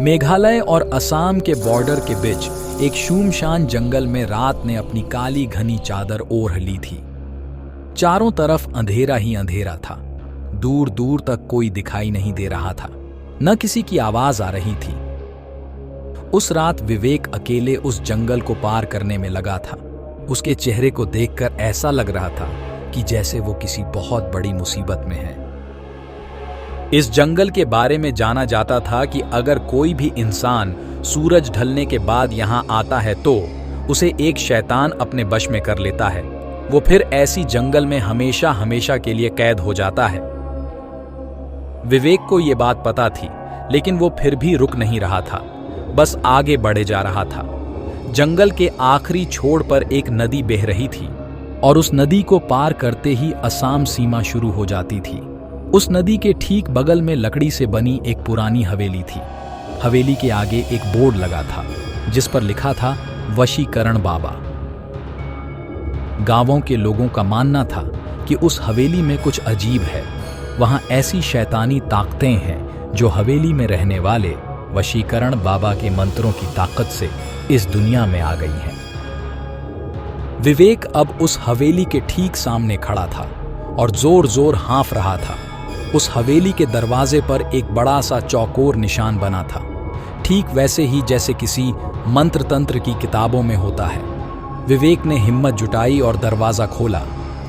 मेघालय और असम के बॉर्डर के बीच एक शुनशान जंगल में रात ने अपनी काली घनी चादर ओढ़ ली थी। चारों तरफ अंधेरा ही अंधेरा था। दूर दूर तक कोई दिखाई नहीं दे रहा था, न किसी की आवाज आ रही थी। उस रात विवेक अकेले उस जंगल को पार करने में लगा था। उसके चेहरे को देखकर ऐसा लग रहा था कि जैसे वो किसी बहुत बड़ी मुसीबत में है। इस जंगल के बारे में जाना जाता था कि अगर कोई भी इंसान सूरज ढलने के बाद यहां आता है तो उसे एक शैतान अपने वश में कर लेता है। वो फिर ऐसी जंगल में हमेशा हमेशा के लिए कैद हो जाता है। विवेक को यह बात पता थी, लेकिन वो फिर भी रुक नहीं रहा था, बस आगे बढ़े जा रहा था। जंगल के आखिरी छोर पर एक नदी बह रही थी और उस नदी को पार करते ही असम सीमा शुरू हो जाती थी। उस नदी के ठीक बगल में लकड़ी से बनी एक पुरानी हवेली थी। हवेली के आगे एक बोर्ड लगा था जिस पर लिखा था वशीकरण बाबा। गांवों के लोगों का मानना था कि उस हवेली में कुछ अजीब है। वहां ऐसी शैतानी ताकतें हैं जो हवेली में रहने वाले वशीकरण बाबा के मंत्रों की ताकत से इस दुनिया में आ गई हैं। विवेक अब उस हवेली के ठीक सामने खड़ा था और जोर जोर हाँफ रहा था। उस हवेली के दरवाजे पर एक बड़ा सा चौकोर निशान बना था, ठीक वैसे ही जैसे किसी मंत्र तंत्र की किताबों में होता है। विवेक ने हिम्मत जुटाई और दरवाजा खोला।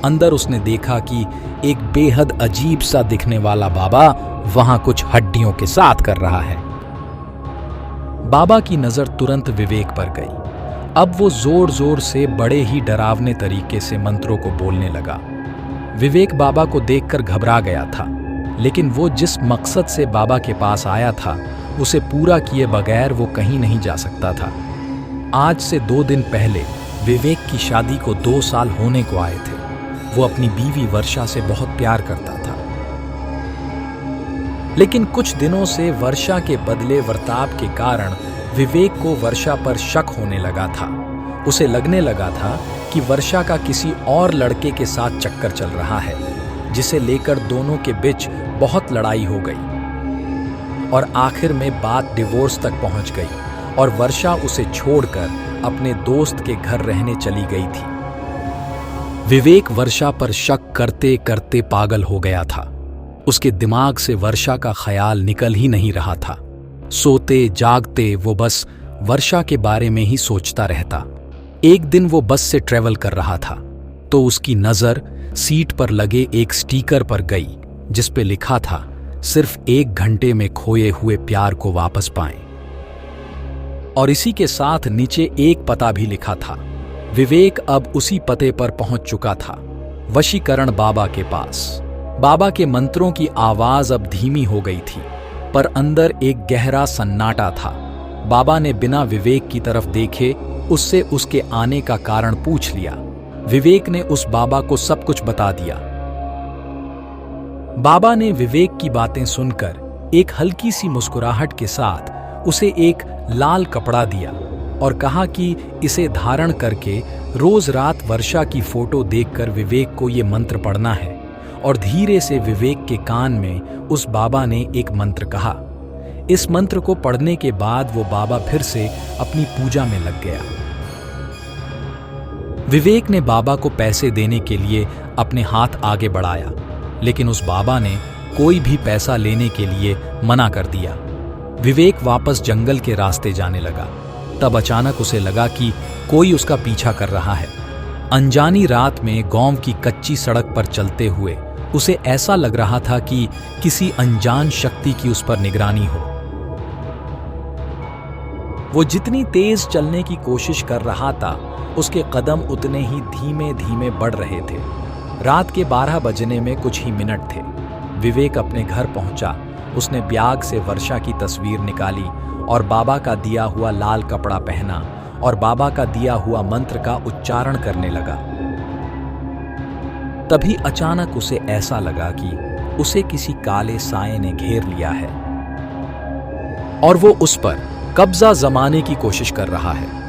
अंदर उसने देखा कि एक बेहद अजीब सा दिखने वाला बाबा वहां कुछ हड्डियों के साथ कर रहा है। बाबा की नजर तुरंत विवेक पर गई। अब वो जोर जोर से बड़े ही डरावने तरीके से मंत्रों को बोलने लगा। विवेक बाबा को देखकर घबरा गया था, लेकिन वो जिस मकसद से बाबा के पास आया था उसे पूरा किए बगैर वो कहीं नहीं जा सकता था। आज से 2 दिन पहले विवेक की शादी को 2 साल होने को आए थे। वो अपनी बीवी वर्षा से बहुत प्यार करता था, लेकिन कुछ दिनों से वर्षा के बदले वर्ताव के कारण विवेक को वर्षा पर शक होने लगा था। उसे लगने लगा था कि वर्षा का किसी और लड़के के साथ चक्कर चल रहा है, जिसे लेकर दोनों के बीच बहुत लड़ाई हो गई और आखिर में बात डिवोर्स तक पहुंच गई और वर्षा उसे छोड़कर अपने दोस्त के घर रहने चली गई थी। विवेक वर्षा पर शक करते करते पागल हो गया था। उसके दिमाग से वर्षा का ख्याल निकल ही नहीं रहा था। सोते जागते वो बस वर्षा के बारे में ही सोचता रहता। एक दिन वो बस से ट्रेवल कर रहा था तो उसकी नजर सीट पर लगे एक स्टिकर पर गई जिस पे लिखा था सिर्फ 1 घंटे में खोए हुए प्यार को वापस पाएं। और इसी के साथ नीचे एक पता भी लिखा था। विवेक अब उसी पते पर पहुंच चुका था, वशीकरण बाबा के पास। बाबा के मंत्रों की आवाज अब धीमी हो गई थी, पर अंदर एक गहरा सन्नाटा था। बाबा ने बिना विवेक की तरफ देखे उससे उसके आने का कारण पूछ लिया। विवेक ने उस बाबा को सब कुछ बता दिया। बाबा ने विवेक की बातें सुनकर एक हल्की सी मुस्कुराहट के साथ उसे एक लाल कपड़ा दिया और कहा कि इसे धारण करके रोज रात वर्षा की फोटो देखकर विवेक को ये मंत्र पढ़ना है। और धीरे से विवेक के कान में उस बाबा ने एक मंत्र कहा। इस मंत्र को पढ़ने के बाद वो बाबा फिर से अपनी पूजा में लग गया। विवेक ने बाबा को पैसे देने के लिए अपने हाथ आगे बढ़ाया, लेकिन उस बाबा ने कोई भी पैसा लेने के लिए मना कर दिया। विवेक वापस जंगल के रास्ते जाने लगा। तब अचानक उसे लगा कि कोई उसका पीछा कर रहा है। अनजानी रात में गांव की कच्ची सड़क पर चलते हुए उसे ऐसा लग रहा था कि किसी अनजान शक्ति की उस पर निगरानी हो। वो जितनी तेज चलने की कोशिश कर रहा था, उसके कदम उतने ही धीमे धीमे बढ़ रहे थे। रात के 12 बजने में कुछ ही मिनट थे। विवेक अपने घर पहुंचा। उसने बैग से वर्षा की तस्वीर निकाली और बाबा का दिया हुआ लाल कपड़ा पहना और बाबा का दिया हुआ मंत्र का उच्चारण करने लगा। तभी अचानक उसे ऐसा लगा कि उसे किसी काले साए ने घेर लिया है और वो उस पर कब्जा जमाने की कोशिश कर रहा है।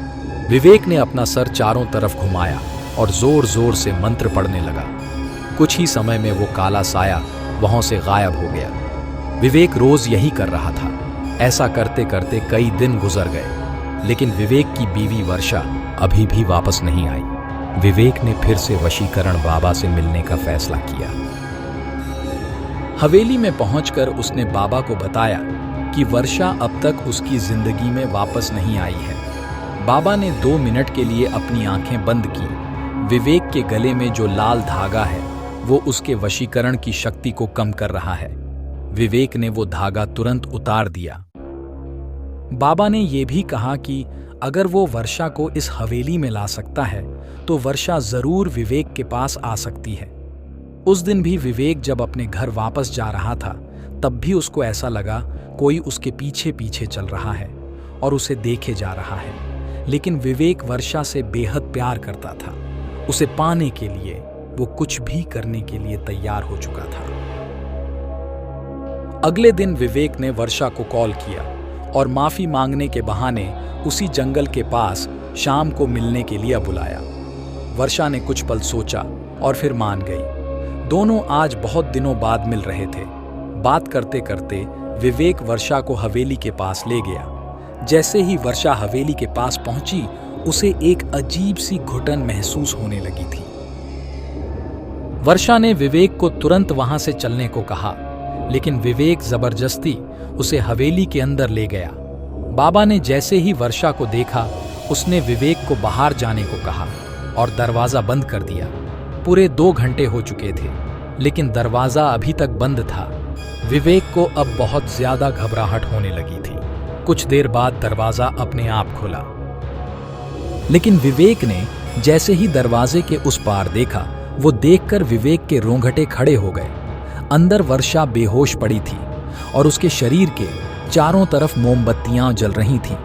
विवेक ने अपना सर चारों तरफ घुमाया और जोर जोर से मंत्र पढ़ने लगा। कुछ ही समय में वो काला साया वहां से गायब हो गया। विवेक रोज यही कर रहा था। ऐसा करते करते कई दिन गुजर गए, लेकिन विवेक की बीवी वर्षा अभी भी वापस नहीं आई। विवेक ने फिर से वशीकरण बाबा से मिलने का फैसला किया। हवेली में पहुंचकर उसने बाबा को बताया कि वर्षा अब तक उसकी जिंदगी में वापस नहीं आई है। बाबा ने 2 मिनट के लिए अपनी आंखें बंद की। विवेक के गले में जो लाल धागा है वो उसके वशीकरण की शक्ति को कम कर रहा है। विवेक ने वो धागा तुरंत उतार दिया। बाबा ने यह भी कहा कि अगर वो वर्षा को इस हवेली में ला सकता है तो वर्षा जरूर विवेक के पास आ सकती है। उस दिन भी विवेक जब अपने घर वापस जा रहा था तब भी उसको ऐसा लगा कोई उसके पीछे पीछे चल रहा है और उसे देखे जा रहा है। लेकिन विवेक वर्षा से बेहद प्यार करता था। उसे पाने के लिए वो कुछ भी करने के लिए तैयार हो चुका था। अगले दिन विवेक ने वर्षा को कॉल किया और माफी मांगने के बहाने उसी जंगल के पास शाम को मिलने के लिए बुलाया। वर्षा ने कुछ पल सोचा और फिर मान गई। दोनों आज बहुत दिनों बाद मिल रहे थे। बात करते करते विवेक वर्षा को हवेली के पास ले गया। जैसे ही वर्षा हवेली के पास पहुंची उसे एक अजीब सी घुटन महसूस होने लगी थी। वर्षा ने विवेक को तुरंत वहां से चलने को कहा, लेकिन विवेक जबरदस्ती उसे हवेली के अंदर ले गया। बाबा ने जैसे ही वर्षा को देखा उसने विवेक को बाहर जाने को कहा और दरवाजा बंद कर दिया। पूरे 2 घंटे हो चुके थे, लेकिन दरवाजा अभी तक बंद था। विवेक को अब बहुत ज्यादा घबराहट होने लगी थी। कुछ देर बाद दरवाजा अपने आप खुला, लेकिन विवेक ने जैसे ही दरवाजे के उस पार देखा वो देखकर विवेक के रोंगटे खड़े हो गए। अंदर वर्षा बेहोश पड़ी थी और उसके शरीर के चारों तरफ मोमबत्तियां जल रही थीं।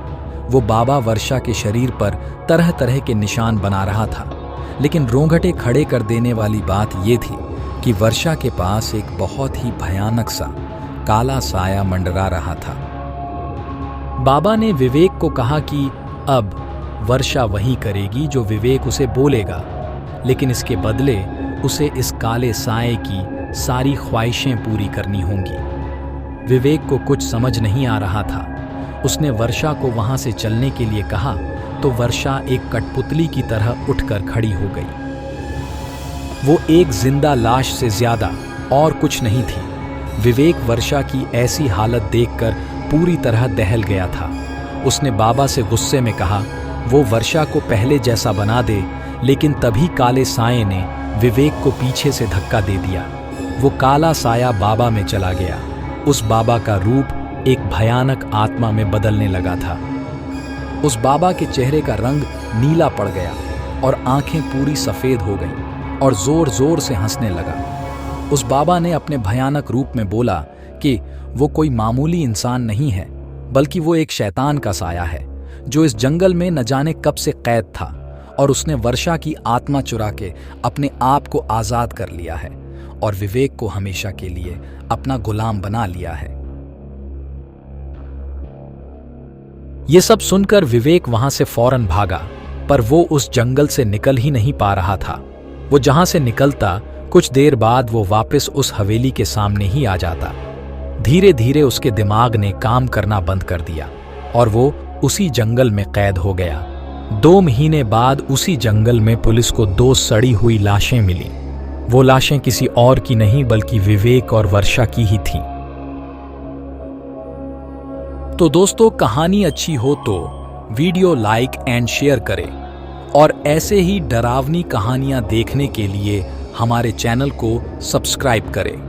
वो बाबा वर्षा के शरीर पर तरह तरह के निशान बना रहा था, लेकिन रोंगटे खड़े कर देने वाली बात ये थी कि वर्षा के पास एक बहुत ही भयानक सा काला साया मंडरा रहा था। बाबा ने विवेक को कहा कि अब वर्षा वही करेगी जो विवेक उसे बोलेगा, लेकिन इसके बदले उसे इस काले साए की सारी ख्वाहिशें पूरी करनी होंगी। विवेक को कुछ समझ नहीं आ रहा था। उसने वर्षा को वहां से चलने के लिए कहा तो वर्षा एक कठपुतली की तरह उठकर खड़ी हो गई। वो एक जिंदा लाश से ज्यादा और कुछ नहीं थी। विवेक वर्षा की ऐसी हालत देखकर पूरी तरह दहल गया था। उसने बाबा से गुस्से में कहा वो वर्षा को पहले जैसा बना दे, लेकिन तभी काले साए ने विवेक को पीछे से धक्का दे दिया। वो काला साया बाबा में चला गया। उस बाबा का रूप एक भयानक आत्मा में बदलने लगा था। उस बाबा के चेहरे का रंग नीला पड़ गया और आंखें पूरी सफेद हो गईं और जोर जोर से हंसने लगा। उस बाबा ने अपने भयानक रूप में बोला कि वो कोई मामूली इंसान नहीं है, बल्कि वो एक शैतान का साया है जो इस जंगल में न जाने कब से कैद था और उसने वर्षा की आत्मा चुरा के अपने आप को आजाद कर लिया है और विवेक को हमेशा के लिए अपना गुलाम बना लिया है। ये सब सुनकर विवेक वहां से फौरन भागा, पर वो उस जंगल से निकल ही नहीं पा रहा था। वो जहां से निकलता कुछ देर बाद वो वापस उस हवेली के सामने ही आ जाता। धीरे धीरे उसके दिमाग ने काम करना बंद कर दिया और वो उसी जंगल में कैद हो गया। 2 महीने बाद उसी जंगल में पुलिस को 2 सड़ी हुई लाशें मिली। वो लाशें किसी और की नहीं बल्कि विवेक और वर्षा की ही थीं। तो दोस्तों, कहानी अच्छी हो तो वीडियो लाइक एंड शेयर करें और ऐसे ही डरावनी कहानियां देखने के लिए हमारे चैनल को सब्सक्राइब करें।